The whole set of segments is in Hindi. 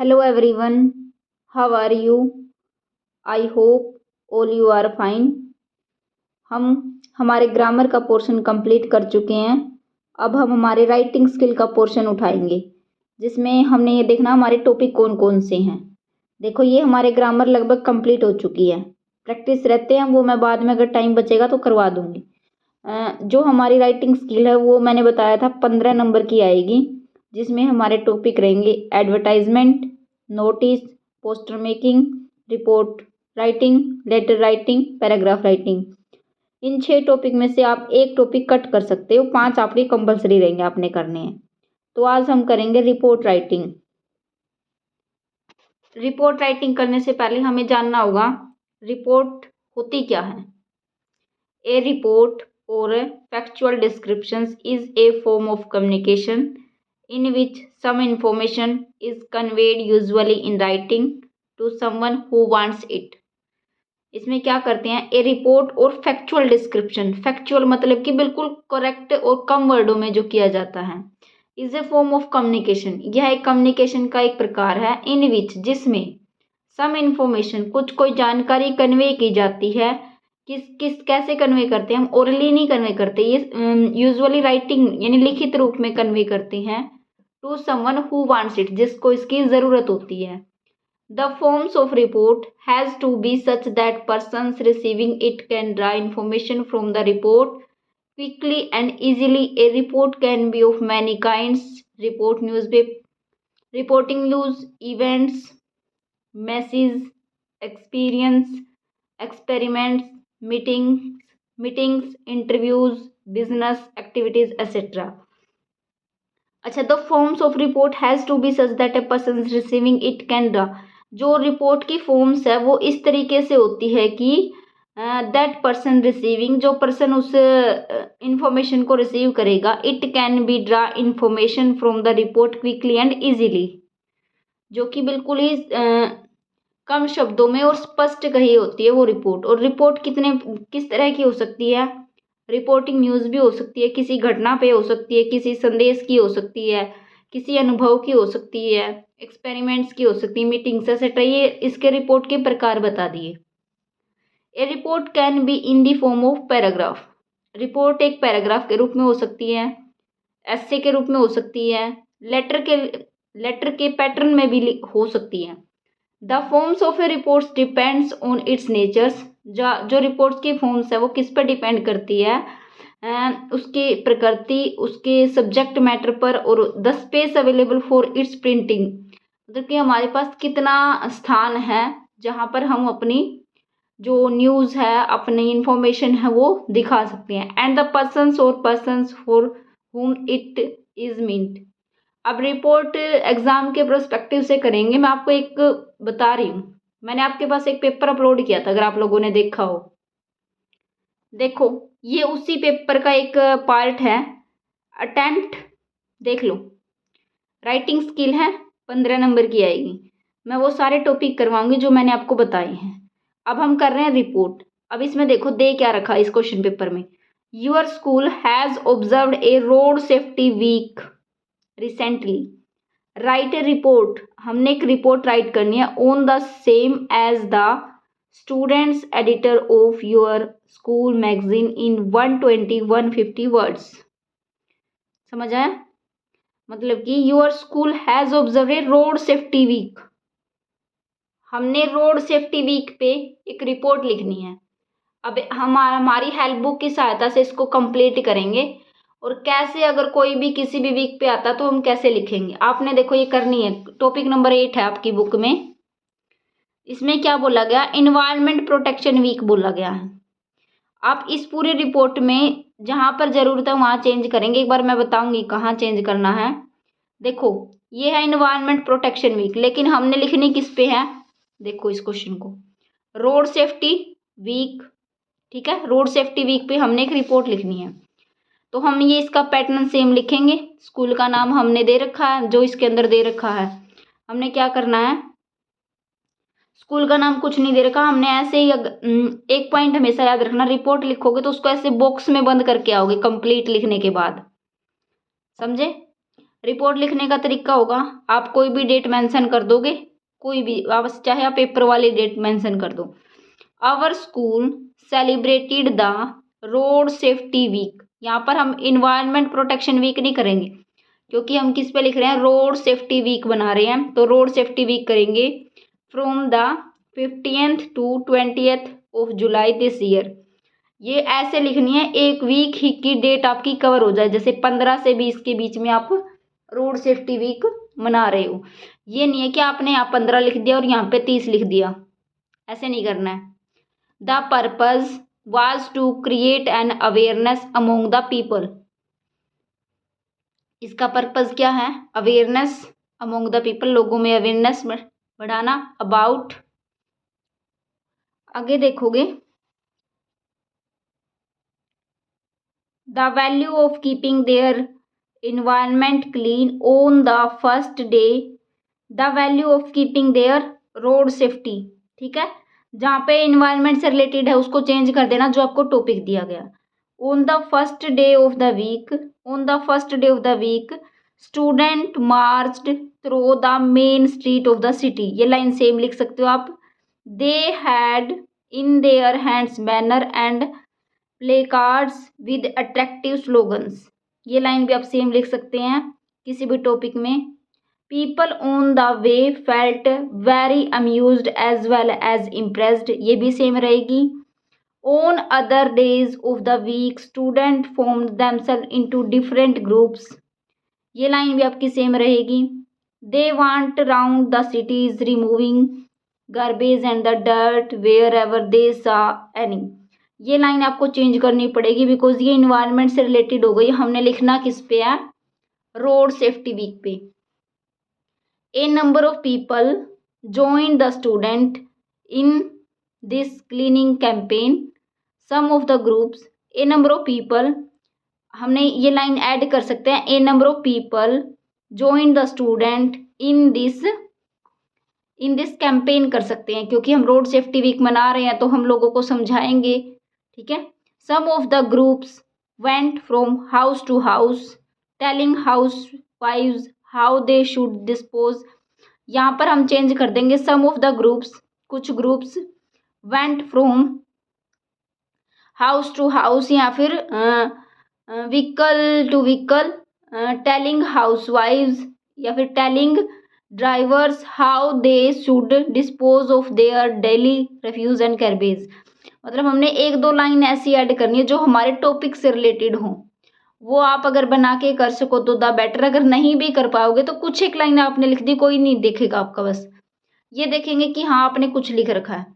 Hello everyone, how are you? I hope all you are fine. हम हमारे ग्रामर का पोर्शन कंप्लीट कर चुके हैं। अब हम हमारे राइटिंग स्किल का पोर्शन उठाएंगे, जिसमें हमने ये देखना हमारे टॉपिक कौन कौन से हैं। देखो, ये हमारे ग्रामर लगभग कंप्लीट हो चुकी है। प्रैक्टिस रहते हैं, वो मैं बाद में अगर टाइम बचेगा तो करवा दूंगी। जो हमारी राइटिंग स्किल है वो मैंने बताया था 15 नंबर की आएगी, जिसमें हमारे टॉपिक रहेंगे advertisement, notice, poster making, report writing, letter writing, paragraph writing. इन 6 टॉपिक में से आप एक टॉपिक कट कर सकते हो, 5 आपके कंपलसरी रहेंगे, आपने करने हैं। तो आज हम करेंगे रिपोर्ट राइटिंग। रिपोर्ट राइटिंग करने से पहले हमें जानना होगा रिपोर्ट होती क्या है। ए report or factual descriptions is a form of communication in which some information is conveyed usually in writing to someone who wants it. इसमें क्या करते हैं, ए रिपोर्ट और फैक्चुअल डिस्क्रिप्शन। फैक्चुअल मतलब कि बिल्कुल करेक्ट और कम वर्डों में जो किया जाता है। Is a form of communication, यह एक कम्युनिकेशन का एक प्रकार है। इन विच, जिसमें सम इंफॉर्मेशन, कुछ कोई जानकारी कन्वे की जाती है। किस कैसे कन्वे करते हैं हम, ओरली नहीं कन्वे करते, ये यूजुअली राइटिंग यानी लिखित रूप में कन्वे करते हैं। To someone who wants it, जिसको इसकी ज़रूरत होती है। The forms of report has to be such that persons receiving it can draw information from the report quickly and easily. A report can be of many kinds: report newspaper, reporting news, events, messages, experience, experiments, meetings, interviews, business activities, etc. अच्छा, the forms of report has to be such that a person receiving it can draw. जो रिपोर्ट की फॉर्म्स है वो इस तरीके से होती है कि दैट पर्सन रिसीविंग, जो पर्सन उस इंफॉर्मेशन को रिसीव करेगा, it can be draw information from the report quickly and easily, जो कि बिल्कुल ही कम शब्दों में और स्पष्ट कही होती है वो रिपोर्ट। और रिपोर्ट किस तरह की हो सकती है, रिपोर्टिंग न्यूज़ भी हो सकती है, किसी घटना पे हो सकती है, किसी संदेश की हो सकती है, किसी अनुभव की हो सकती है, एक्सपेरिमेंट्स की हो सकती है, मीटिंग्स एक्सेट्रा। ये इसके रिपोर्ट के प्रकार बता दिए। A report can be in the form of paragraph, report एक पैराग्राफ के रूप में हो सकती है, एस्से के रूप में हो सकती है, लेटर के पैटर्न में भी हो सकती है। The forms of a reports depends on its natures, जो रिपोर्ट्स की फॉर्म्स है वो किस पर डिपेंड करती है, उसकी प्रकृति, उसके सब्जेक्ट मैटर पर, और the space available for its printing, मतलब कि हमारे पास कितना स्थान है जहाँ पर हम अपनी जो न्यूज़ है, अपनी इंफॉर्मेशन है वो दिखा सकते हैं। एंड द पर्सन्स फॉर हुम इट इज मीन्ट। अब रिपोर्ट एग्जाम के प्रोस्पेक्टिव से करेंगे। मैं आपको एक बता रही हूँ, मैंने आपके पास एक पेपर अपलोड किया था, अगर आप लोगों ने देखा हो। देखो, ये उसी पेपर का एक पार्ट है, अटेम्प्ट, देख लो। राइटिंग स्किल है, 15 नंबर की आएगी। मैं वो सारे टॉपिक करवाऊंगी जो मैंने आपको बताए हैं। अब हम कर रहे हैं रिपोर्ट। अब इसमें देखो दे क्या रखा इस क्वेश्चन पेपर में, your school has observed a road safety week recently. Write a report, हमने एक रिपोर्ट राइट करनी है on the same as the students editor of your school magazine in 120-150 words. समझ आया? मतलब कि your school has observe a road safety week, हमने रोड सेफ्टी वीक पे एक रिपोर्ट लिखनी है। अब हमारी हेल्प बुक की सहायता से इसको कंप्लीट करेंगे। और कैसे, अगर कोई भी किसी भी वीक पे आता तो हम कैसे लिखेंगे, आपने देखो ये करनी है। टॉपिक नंबर 8 है आपकी बुक में। इसमें क्या बोला गया, इन्वायरमेंट प्रोटेक्शन वीक बोला गया है। आप इस पूरे रिपोर्ट में जहां पर जरूरत है वहां चेंज करेंगे। एक बार मैं बताऊंगी कहाँ चेंज करना है। देखो, ये है इन्वायरमेंट प्रोटेक्शन वीक, लेकिन हमने लिखनी किस पे है, देखो इस क्वेश्चन को, रोड सेफ्टी वीक। ठीक है, रोड सेफ्टी वीक पे हमने एक रिपोर्ट लिखनी है। तो हम ये इसका पैटर्न सेम लिखेंगे। स्कूल का नाम हमने दे रखा है, जो इसके अंदर दे रखा है। हमने क्या करना है, स्कूल का नाम कुछ नहीं दे रखा, हमने ऐसे ही एक पॉइंट हमेशा याद रखना, रिपोर्ट लिखोगे तो उसको ऐसे बॉक्स में बंद करके आओगे कंप्लीट लिखने के बाद। समझे? रिपोर्ट लिखने का तरीका होगा, आप कोई भी डेट मेंशन कर दोगे, कोई भी, आप चाहे आप पेपर वाली डेट मेंशन कर दो। Our school celebrated the road safety week. यहाँ पर हम इन्वायरमेंट प्रोटेक्शन वीक नहीं करेंगे, क्योंकि हम किस पे लिख रहे हैं, रोड सेफ्टी वीक बना रहे हैं, तो रोड सेफ्टी वीक करेंगे from the 15th to 20th of July this year. ये ऐसे लिखनी है, एक वीक ही की डेट आपकी कवर हो जाए, जैसे 15 से 20 के बीच में आप रोड सेफ्टी वीक मना रहे हो। ये नहीं है कि आपने यहाँ 15 लिख दिया और यहाँ पे 30 लिख दिया, ऐसे नहीं करना है। The purpose was to create an awareness among the people। इसका पर्पज क्या है, अवेयरनेस अमोंग द पीपल, लोगों में अवेयरनेस बढ़ाना अबाउट। आगे देखोगे, the value of keeping their environment clean on the first day, the value of keeping their road safety. ठीक है, जहाँ पे इन्वायरमेंट से रिलेटेड है उसको चेंज कर देना, जो आपको टॉपिक दिया गया। On the first day of the week, on the first day of the week student marched through the main street of the city. ये लाइन सेम लिख सकते हो आप। They had in their hands banner and placards with attractive slogans. ये लाइन भी आप सेम लिख सकते हैं किसी भी टॉपिक में। People on the way felt very amused as well as impressed। ये भी सेम रहेगी। On other days of the week students formed themselves into different groups। ये लाइन भी आपकी सेम रहेगी। They went round the cities removing garbage and the dirt wherever they saw any। ये लाइन आपको चेंज करनी पड़ेगी, बिकॉज ये इन्वायरमेंट से रिलेटेड हो गई। हमने लिखना किस पे है, रोड सेफ्टी वीक पे। A number of people joined the student in this cleaning campaign। Some of the groups, a number of people, हमने ये लाइन ऐड कर सकते हैं। A number of people joined the student in this campaign कर सकते हैं, क्योंकि हम रोड सेफ्टी वीक मना रहे हैं तो हम लोगों को समझाएंगे। ठीक है, some of the groups went from house to house telling housewives how they should dispose। यहाँ पर हम चेंज कर देंगे some of the groups, कुछ groups went from house to house या फिर vehicle to vehicle telling housewives या फिर telling drivers how they should dispose of their daily refuse and garbage। मतलब हमने एक दो लाइन ऐसी ऐड करनी है जो हमारे टॉपिक से रिलेटेड हो। वो आप अगर बना के कर सको तो द बेटर। अगर नहीं भी कर पाओगे तो कुछ एक लाइन आपने लिख दी, कोई नहीं देखेगा आपका, बस ये देखेंगे कि हाँ आपने कुछ लिख रखा है।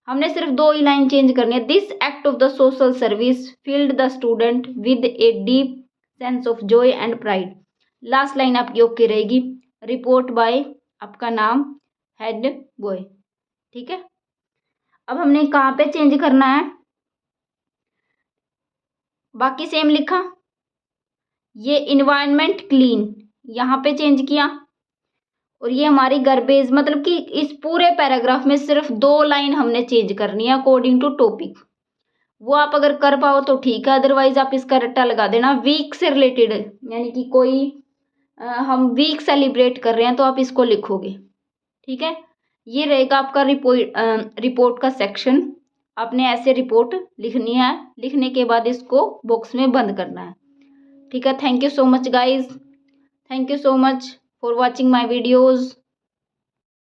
हमने सिर्फ दो ही लाइन चेंज करनी है। This act of the social service field the student with a deep sense of Joy and pride. Last line आपकी ओके रहेगी। रिपोर्ट बाय आपका नाम हेड बॉय। ठीक है, अब हमने कहाँ पे चेंज करना है, बाकी सेम लिखा। ये इन्वायरमेंट क्लीन यहाँ पे चेंज किया, और ये हमारी गार्बेज, मतलब कि इस पूरे पैराग्राफ में सिर्फ दो लाइन हमने चेंज करनी है अकॉर्डिंग टू टॉपिक। वो आप अगर कर पाओ तो ठीक है, अदरवाइज आप इसका रट्टा लगा देना। वीक से रिलेटेड, यानी कि कोई हम वीक सेलिब्रेट कर रहे हैं तो आप इसको लिखोगे। ठीक है, ये रहेगा आपका रिपोर्ट का सेक्शन। आपने ऐसे रिपोर्ट लिखनी है, लिखने के बाद इसको बॉक्स में बंद करना है। ठीक है, thank you so much guys, thank you so much for watching my videos.